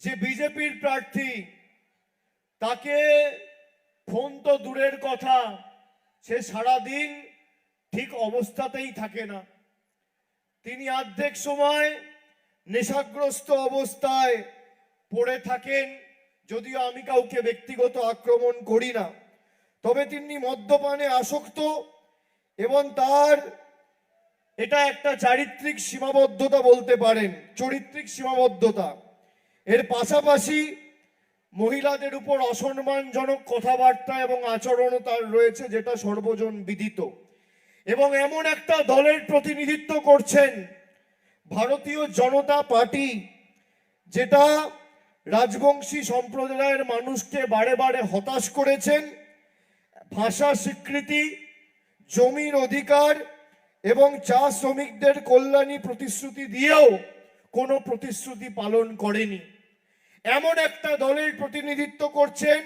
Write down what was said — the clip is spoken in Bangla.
যে বিজেপির প্রার্থী, তাকে ফোন তো দূরের কথা, সে সারাদিন ঠিক অবস্থাতেই থাকে না। তিনি অর্ধেক সময় নেশাগ্রস্ত অবস্থায় পড়ে থাকেন। যদিও আমি কাউকে ব্যক্তিগত আক্রমণ করি না, তবে তিনি মদ্যপানে আসক্ত এবং তার এটা একটা চারিত্রিক সীমাবদ্ধতা বলতে পারেন, চরিত্রিক সীমাবদ্ধতা। এর পাশাপাশি মহিলাদের উপর অসম্মানজনক কথাবার্তা এবং আচরণও তার রয়েছে, যেটা সর্বজন বিদিত। এবং এমন একটা দলের প্রতিনিধিত্ব করছেন, ভারতীয় জনতা পার্টি, যেটা রাজবংশী সম্প্রদায়ের মানুষকে বারে বারে হতাশ করেছেন। ভাষা স্বীকৃতি, জমির অধিকার এবং চা শ্রমিকদের কল্যাণী প্রতিশ্রুতি দিয়েও কোনো প্রতিশ্রুতি পালন করেনি। এমন একটা দলের প্রতিনিধিত্ব করছেন